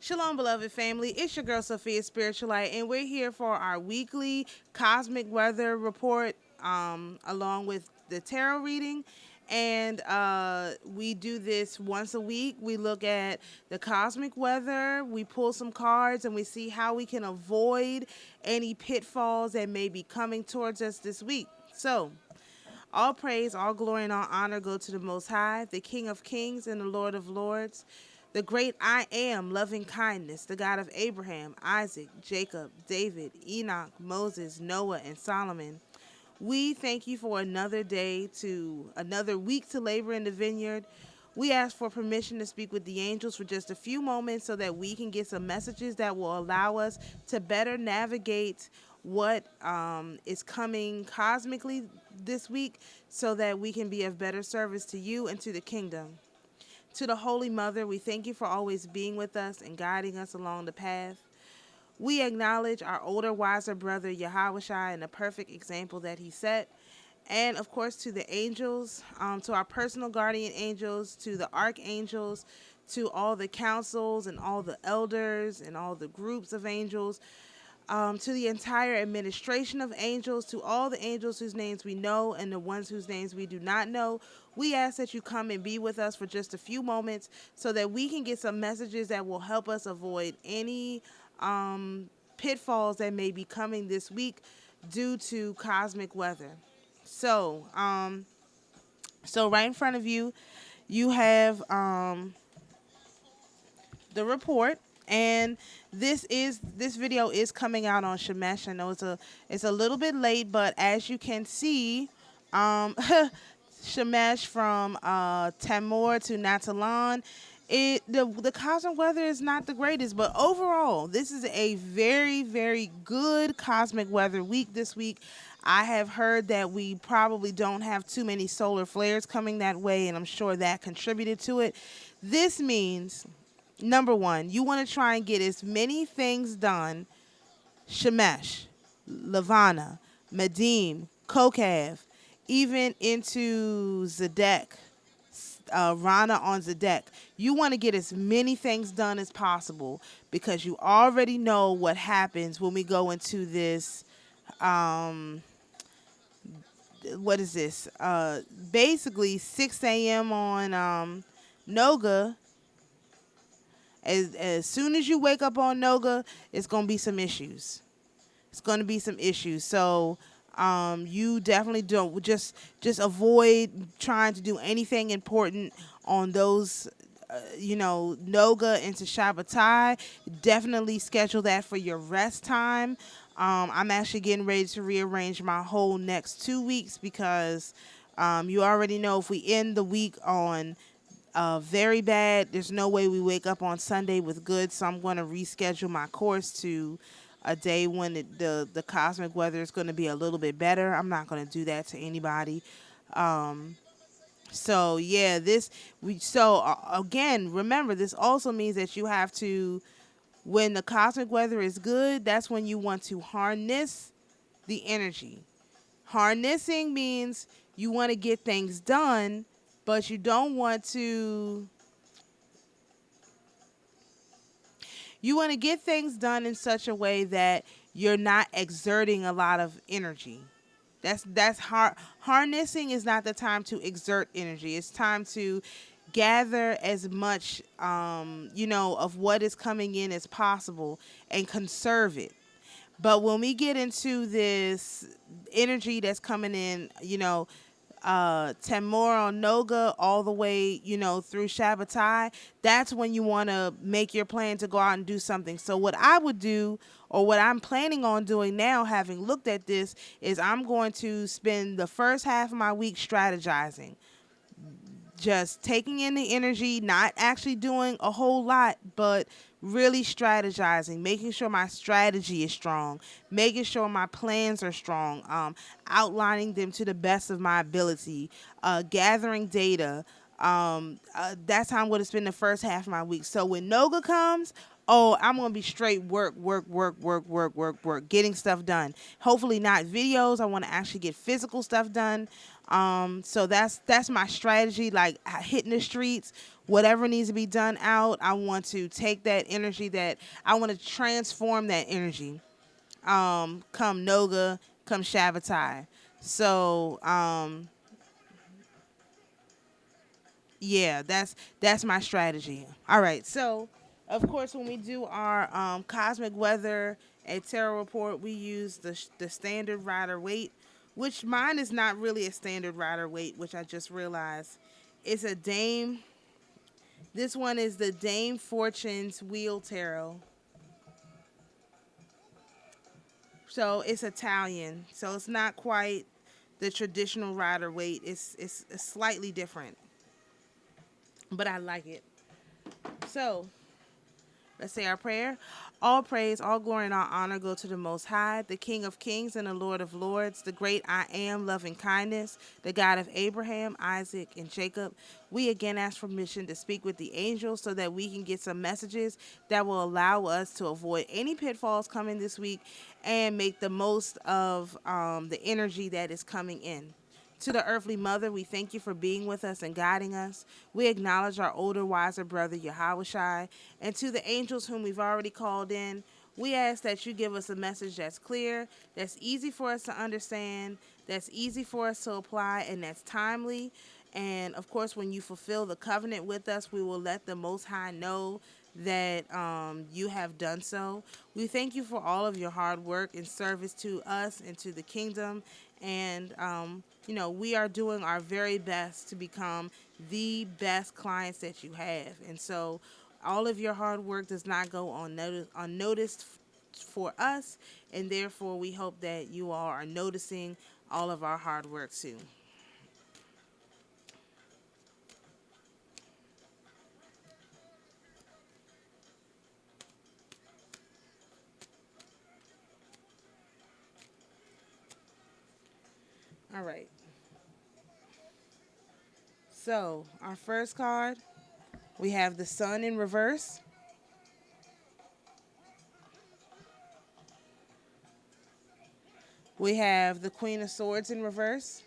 Shalom, beloved family. It's your girl Sophia Spiritualite, and we're here for our weekly cosmic weather report, along with the tarot reading. And we do this once a week. We look at the cosmic weather, we pull some cards, and we see how we can avoid any pitfalls that may be coming towards us this week. So, all praise, all glory, and all honor go to the Most High, the King of Kings and the Lord of Lords, the great I am, loving kindness, the God of Abraham, Isaac, Jacob, David, Enoch, Moses, Noah, and Solomon. We thank you for another week to labor in the vineyard. We ask for permission to speak with the angels for just a few moments so that we can get some messages that will allow us to better navigate what is coming cosmically this week so that we can be of better service to you and to the kingdom. To the Holy Mother, we thank you for always being with us and guiding us along the path. We acknowledge our older, wiser brother, Yahushua, and the perfect example that he set. And, of course, to the angels, to our personal guardian angels, to the archangels, to all the councils and all the elders and all the groups of angels, to the entire administration of angels, to all the angels whose names we know and the ones whose names we do not know. We ask that you come and be with us for just a few moments so that we can get some messages that will help us avoid any pitfalls that may be coming this week due to cosmic weather. So right in front of you, you have the report. And this video is coming out on Shemesh. I know it's a little bit late, but as you can see, Shemesh from Tamor to Natalan, the cosmic weather is not the greatest, but overall, this is a very, very good cosmic weather week this week. I have heard that we probably don't have too many solar flares coming that way, and I'm sure that contributed to it. This means, number one, you want to try and get as many things done. Shemesh, Lavana, Medim, Kokav, even into Zedek, Rana on Zedek. You want to get as many things done as possible because you already know what happens when we go into this, what is this? Basically 6 a.m. on Noga. As soon as you wake up on Noga, it's going to be some issues. So you definitely don't just avoid trying to do anything important on those, Noga into Shabbatai. Definitely schedule that for your rest time. I'm actually getting ready to rearrange my whole next 2 weeks because you already know if we end the week on very bad, there's no way we wake up on Sunday with good, so I'm going to reschedule my course to a day when the cosmic weather is going to be a little bit better. I'm not going to do that to anybody. So yeah, again, remember, this also means that you have to, when the cosmic weather is good, that's when you want to harness the energy. Harnessing means you want to get things done, but you don't want to. You want to get things done in such a way that you're not exerting a lot of energy. Harnessing is not the time to exert energy. It's time to gather as much, of what is coming in as possible and conserve it. But when we get into this energy that's coming in, Tamor on Noga all the way, through Shabbatai, that's when you want to make your plan to go out and do something. So what I would do, or what I'm planning on doing now, having looked at this, is I'm going to spend the first half of my week strategizing. Just taking in the energy, not actually doing a whole lot, but really strategizing, making sure my strategy is strong, making sure my plans are strong, outlining them to the best of my ability, gathering data. That's how I'm going to spend the first half of my week. So when Noga comes, I'm going to be straight work, getting stuff done. Hopefully not videos. I want to actually get physical stuff done. So that's my strategy, like hitting the streets, whatever needs to be done out. I want to take that energy, that I want to transform that energy. Come Noga, come Shabbatai. So yeah, that's my strategy. All right, so of course when we do our cosmic weather and tarot report, we use the standard rider weight, which mine is not really a standard rider weight, which I just realized. It's a Dame. This one is the Dame Fortune's Wheel Tarot. So it's Italian. So it's not quite the traditional rider weight. It's slightly different, but I like it. So let's say our prayer. All praise, all glory, and all honor go to the Most High, the King of kings and the Lord of lords, the great I am, loving kindness, the God of Abraham, Isaac, and Jacob. We again ask permission to speak with the angels so that we can get some messages that will allow us to avoid any pitfalls coming this week and make the most of the energy that is coming in. To the earthly mother, we thank you for being with us and guiding us. We acknowledge our older, wiser brother, Yahushai. And to the angels whom we've already called in, we ask that you give us a message that's clear, that's easy for us to understand, that's easy for us to apply, and that's timely. And of course, when you fulfill the covenant with us, we will let the Most High know that you have done so. We thank you for all of your hard work and service to us and to the kingdom. And, we are doing our very best to become the best clients that you have. And so all of your hard work does not go unnoticed for us. And therefore, we hope that you all are noticing all of our hard work too. All right. So our first card, we have the Sun in reverse. We have the Queen of Swords in reverse.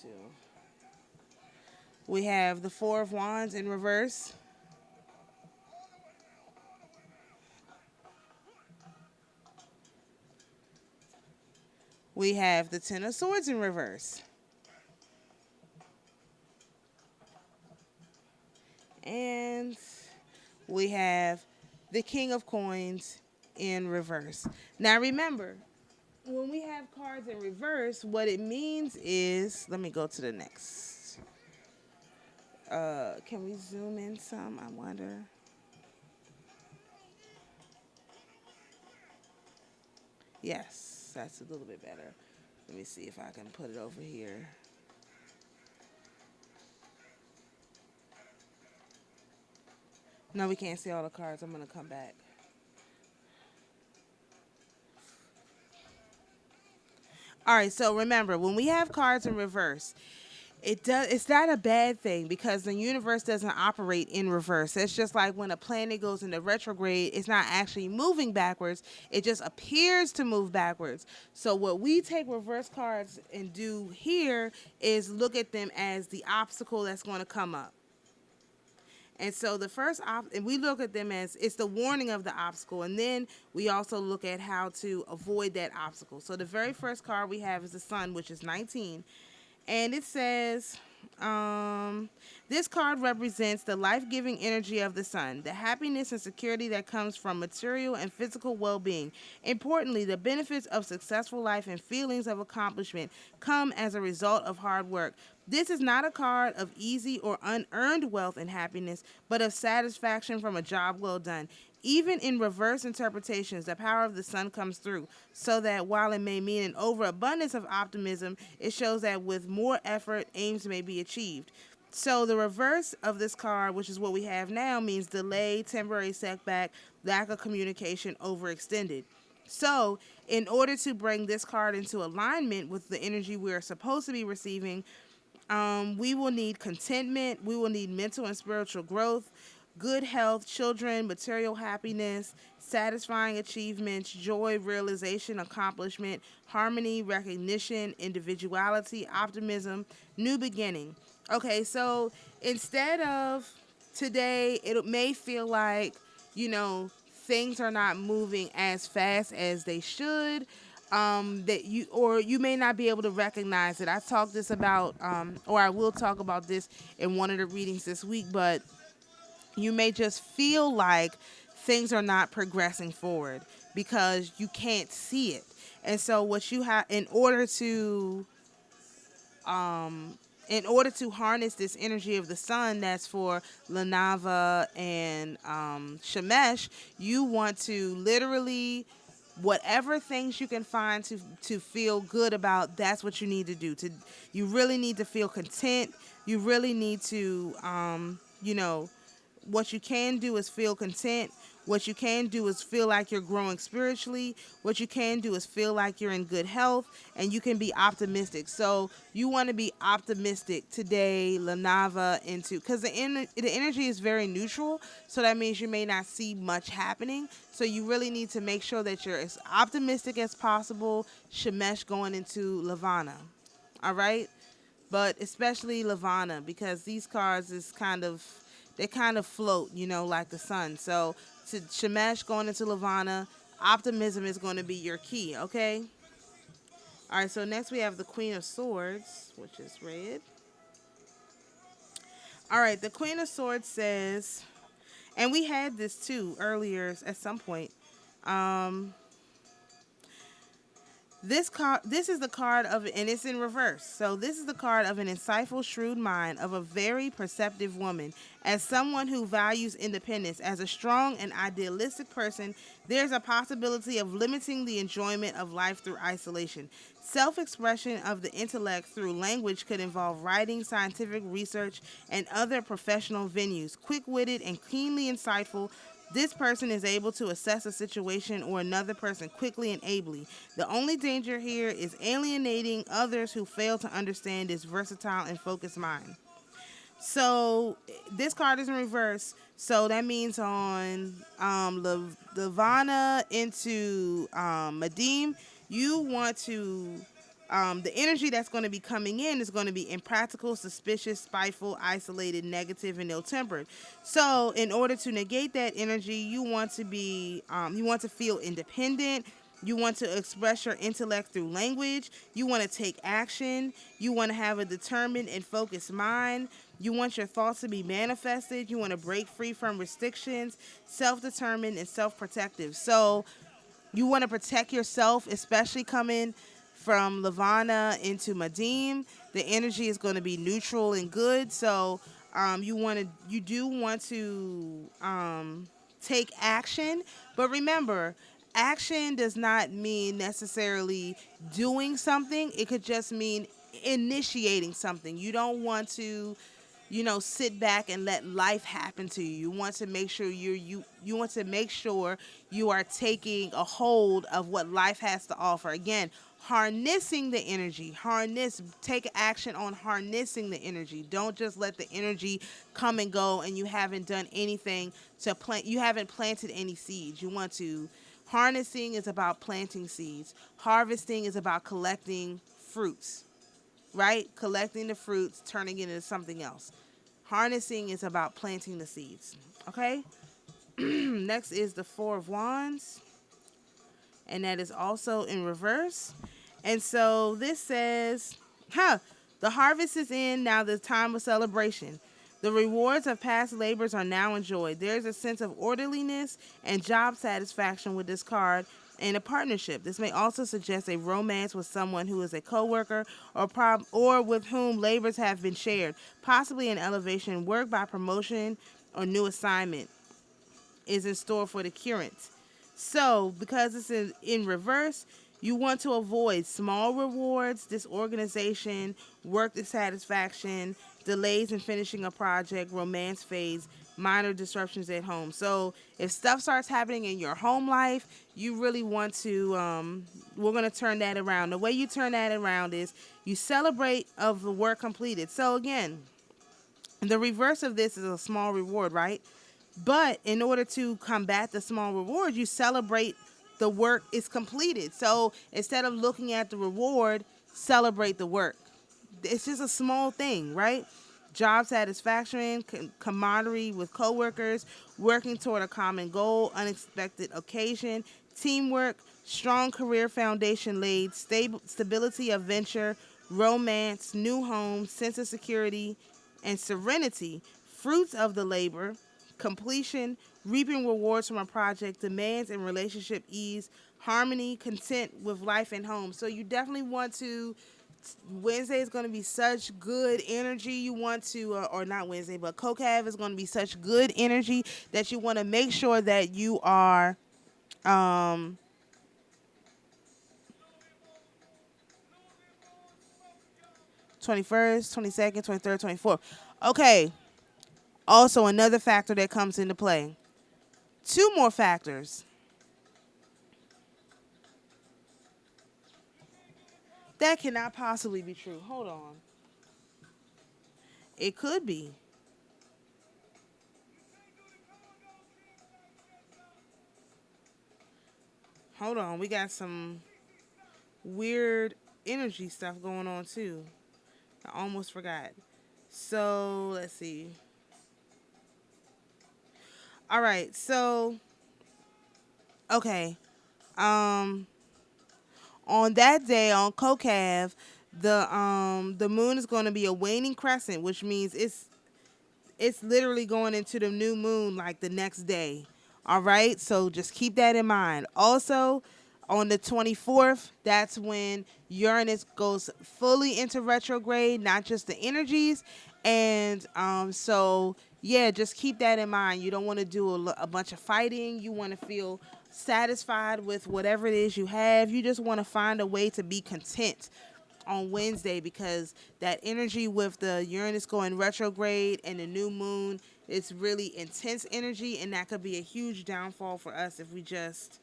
2. We have the Four of Wands in reverse. We have the Ten of Swords in reverse. And we have the King of Coins in reverse. Now remember, when we have cards in reverse, what it means is, let me go to the next. Can we zoom in some? I wonder. Yes, that's a little bit better. Let me see if I can put it over here. No, we can't see all the cards. I'm going to come back. All right, so remember, when we have cards in reverse, it's not a bad thing because the universe doesn't operate in reverse. It's just like when a planet goes into retrograde, it's not actually moving backwards. It just appears to move backwards. So what we take reverse cards and do here is look at them as the obstacle that's going to come up. And so the first and we look at them as it's the warning of the obstacle, and then we also look at how to avoid that obstacle. So the very first card we have is the Sun, which is 19. And it says, this card represents the life-giving energy of the sun, the happiness and security that comes from material and physical well-being. Importantly, the benefits of successful life and feelings of accomplishment come as a result of hard work. This is not a card of easy or unearned wealth and happiness, but of satisfaction from a job well done. Even in reverse interpretations, the power of the sun comes through, so that while it may mean an overabundance of optimism, it shows that with more effort, aims may be achieved. So the reverse of this card, which is what we have now, means delay, temporary setback, lack of communication, overextended. So in order to bring this card into alignment with the energy we're supposed to be receiving, we will need contentment, we will need mental and spiritual growth, good health, children, material happiness, satisfying achievements, joy, realization, accomplishment, harmony, recognition, individuality, optimism, new beginning. Okay, so instead of today, it may feel like, you know, things are not moving as fast as they should. That you, or you may not be able to recognize it. I talked this about, or I will talk about this in one of the readings this week, but you may just feel like things are not progressing forward because you can't see it. And so what you have in order to harness this energy of the sun that's for Lanava and Shemesh, you want to literally, whatever things you can find to feel good about, that's what you need to do. You really need to feel content. You really need to you know, what you can do is feel content. What you can do is feel like you're growing spiritually. What you can do is feel like you're in good health, and you can be optimistic. So you want to be optimistic today, Lanava, into, because the energy is very neutral. So that means you may not see much happening. So you really need to make sure that you're as optimistic as possible. Shemesh going into Lavana. All right. But especially Lavana, because these cards is they kind of float, you know, like the sun. So to Shemesh going into Lavana, optimism is going to be your key, okay? All right, so next we have the Queen of Swords, which is red. All right, the Queen of Swords says, and we had this too earlier at some point. This is the card of, and it's in reverse. So this is the card of an insightful, shrewd mind of a very perceptive woman. As someone who values independence, as a strong and idealistic person, there's a possibility of limiting the enjoyment of life through isolation. Self-expression of the intellect through language could involve writing, scientific research, and other professional venues. Quick-witted and keenly insightful, this person is able to assess a situation or another person quickly and ably. The only danger here is alienating others who fail to understand this versatile and focused mind. So this card is in reverse. So that means on Lavana into Madim, you want to the energy that's going to be coming in is going to be impractical, suspicious, spiteful, isolated, negative, and ill-tempered. So in order to negate that energy, you want to feel independent. You want to express your intellect through language. You want to take action. You want to have a determined and focused mind. You want your thoughts to be manifested. You want to break free from restrictions, self-determined, and self-protective. So you want to protect yourself, especially coming from Lavana into Madim. The energy is going to be neutral and good. So you do want to take action. But remember, action does not mean necessarily doing something. It could just mean initiating something. You don't want to, sit back and let life happen to you. You want to make sure you want to make sure you are taking a hold of what life has to offer. Again, harnessing the energy. Take action on harnessing the energy. Don't just let the energy come and go and you haven't done anything to plant. You haven't planted any seeds. You want to. Harnessing is about planting seeds. Harvesting is about collecting fruits. Right? Collecting the fruits, turning it into something else. Harnessing is about planting the seeds. Okay? Next is the Four of Wands. And that is also in reverse. And so this says, the harvest is in, now the time of celebration. The rewards of past labors are now enjoyed. There's a sense of orderliness and job satisfaction with this card in a partnership. This may also suggest a romance with someone who is a coworker or with whom labors have been shared, possibly an elevation in work by promotion or new assignment is in store for the current. So, because it's in reverse, you want to avoid small rewards, disorganization, work dissatisfaction, delays in finishing a project, romance phase, minor disruptions at home. So if stuff starts happening in your home life, you really want to, we're going to turn that around. The way you turn that around is you celebrate of the work completed. So again, the reverse of this is a small reward, right? But in order to combat the small reward, you celebrate the work is completed. So instead of looking at the reward, celebrate the work. It's just a small thing, right? Job satisfaction, camaraderie with coworkers, working toward a common goal, unexpected occasion, teamwork, strong career foundation laid, stability of venture, romance, new home, sense of security, and serenity, fruits of the labor, completion, reaping rewards from a project, demands and relationship ease, harmony, content with life and home. So you definitely want to. Wednesday is going to be such good energy. You want to, or not Wednesday, but Kokav is going to be such good energy that you want to make sure that you are, 21st, 22nd, 23rd, 24th. Okay. Also, another factor that comes into play. Two more factors. That cannot possibly be true. Hold on. It could be. Hold on. We got some weird energy stuff going on too. I almost forgot. So, let's see. All right. So, okay. Um on that day on Kokav, the moon is going to be a waning crescent, which means it's literally going into the new moon like the next day. All right? So just keep that in mind. Also, on the 24th, that's when Uranus goes fully into retrograde, not just the energies. And so, yeah, just keep that in mind. You don't want to do a bunch of fighting. You want to feel satisfied with whatever it is you have. You just want to find a way to be content on Wednesday, because that energy with the Uranus going retrograde and the new moon, it's really intense energy, and that could be a huge downfall for us if we just,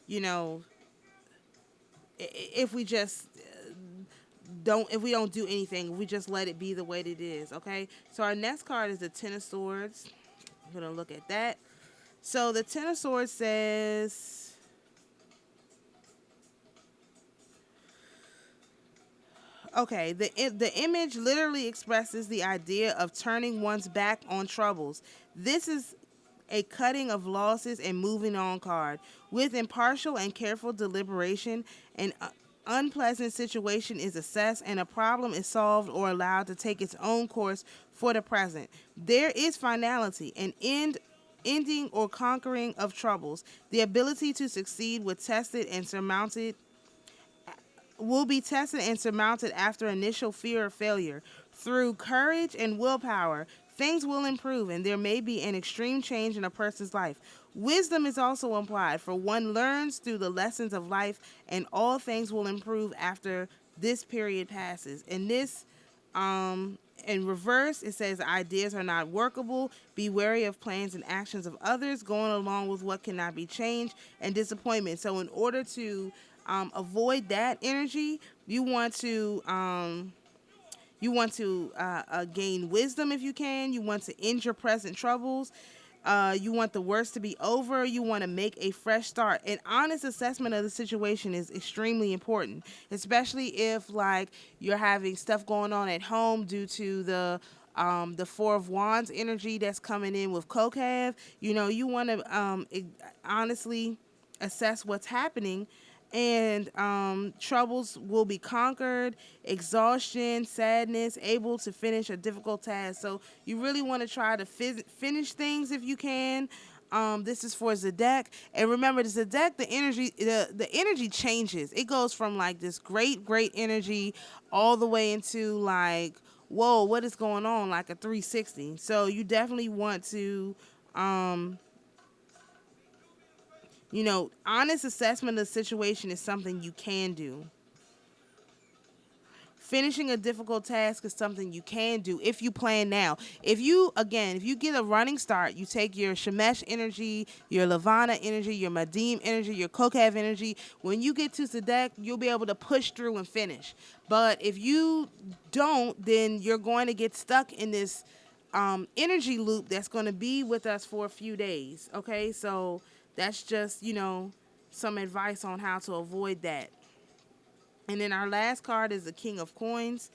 you know, if we just if we don't do anything, we just let it be the way it is. Okay, so our next card is the Ten of Swords. I'm gonna look at that. So the Ten of Swords says, okay, the image literally expresses the idea of turning one's back on troubles. This is a cutting of losses and moving on card. With impartial and careful deliberation, an unpleasant situation is assessed and a problem is solved or allowed to take its own course for the present. There is finality, an ending or conquering of troubles. The ability to succeed with tested and surmounted will be tested and surmounted after initial fear of failure. Through courage and willpower, things will improve and there may be an extreme change in a person's life. Wisdom is also implied, for one learns through the lessons of life, and all things will improve after this period passes. In this, in reverse, it says ideas are not workable. Be wary of plans and actions of others, going along with what cannot be changed, and disappointment. So, in order to avoid that energy, you want to gain wisdom if you can. You want to end your present troubles. You want the worst to be over. You want to make a fresh start. An honest assessment of the situation is extremely important, especially if like you're having stuff going on at home due to the Four of Wands energy that's coming in with Kokav. You know, you want to honestly assess what's happening, and troubles will be conquered, exhaustion, sadness, able to finish a difficult task. So you really want to try to finish things if you can. This is for Zodiac, and remember, the Zodiac, the energy changes. It goes from like this great energy all the way into like, whoa, what is going on, like a 360. So you definitely want to honest assessment of the situation is something you can do. Finishing a difficult task is something you can do if you plan now. If you get a running start, you take your Shemesh energy, your Lavana energy, your Madim energy, your Kokav energy. When you get to Zodiac, you'll be able to push through and finish. But if you don't, then you're going to get stuck in this energy loop that's going to be with us for a few days. Okay, so that's just, some advice on how to avoid that. And then our last card is the King of Coins,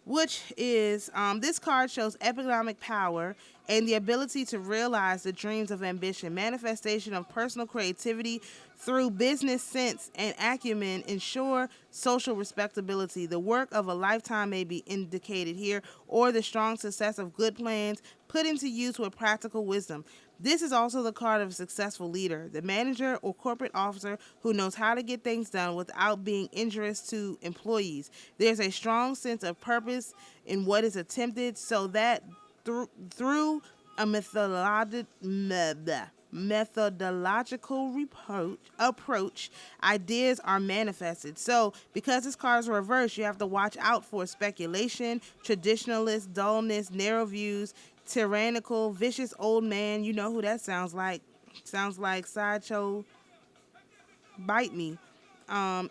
which is this card shows economic power and the ability to realize the dreams of ambition. Manifestation of personal creativity through business sense and acumen ensure social respectability. The work of a lifetime may be indicated here, or the strong success of good plans put into use with practical wisdom. This is also the card of a successful leader, the manager or corporate officer who knows how to get things done without being injurious to employees. There's a strong sense of purpose in what is attempted, so that through a methodological approach, ideas are manifested. So, because this card is reversed, you have to watch out for speculation, traditionalist, dullness, narrow views, tyrannical, vicious old man. You know who that sounds like. Sounds like Sideshow Bite Me.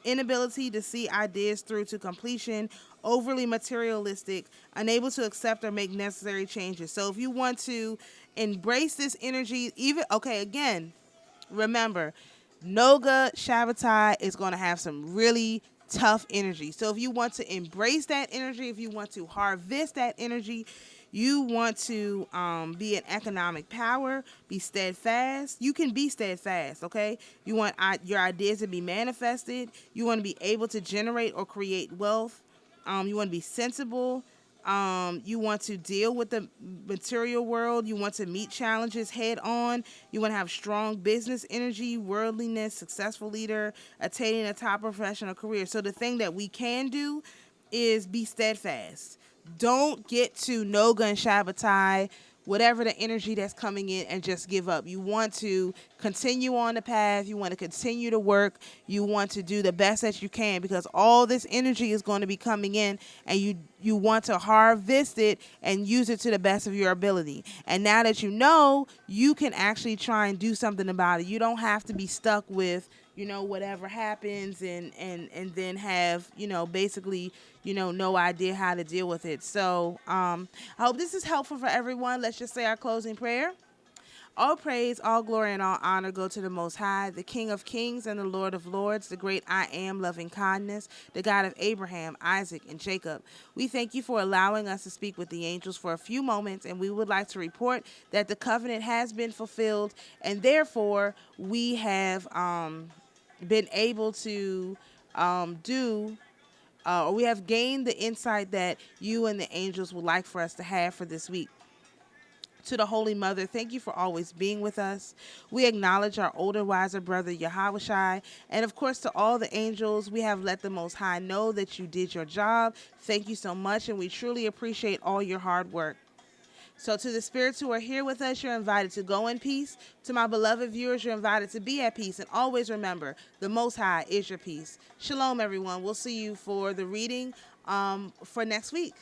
Inability to see ideas through to completion, overly materialistic, unable to accept or make necessary changes. So if you want to embrace this energy, again, remember, Noga Shabbatai is going to have some really tough energy. So if you want to embrace that energy, if you want to harvest that energy, you want to be an economic power, be steadfast. You can be steadfast, okay? You want your ideas to be manifested. You want to be able to generate or create wealth. You want to be sensible. You want to deal with the material world. You want to meet challenges head on. You want to have strong business energy, worldliness, successful leader, attaining a top professional career. So the thing that we can do is be steadfast. Don't get to Noga and Shabbatai, whatever the energy that's coming in, and just give up. You want to continue on the path. You want to continue to work. You want to do the best that you can, because all this energy is going to be coming in, and you want to harvest it and use it to the best of your ability. And now that you can actually try and do something about it. You don't have to be stuck with whatever happens and then have, basically, no idea how to deal with it. So I hope this is helpful for everyone. Let's just say our closing prayer. All praise, all glory, and all honor go to the Most High, the King of Kings and the Lord of Lords, the great I Am, loving kindness, the God of Abraham, Isaac, and Jacob. We thank you for allowing us to speak with the angels for a few moments, and we would like to report that the covenant has been fulfilled, and therefore we have been able to we have gained the insight that you and the angels would like for us to have for this week. To the Holy Mother, thank you for always being with us. We acknowledge our older, wiser brother, Yahushai. And of course, to all the angels, we have let the Most High know that you did your job. Thank you so much, and we truly appreciate all your hard work. So to the spirits who are here with us, you're invited to go in peace. To my beloved viewers, you're invited to be at peace. And always remember, the Most High is your peace. Shalom, everyone. We'll see you for the reading for next week.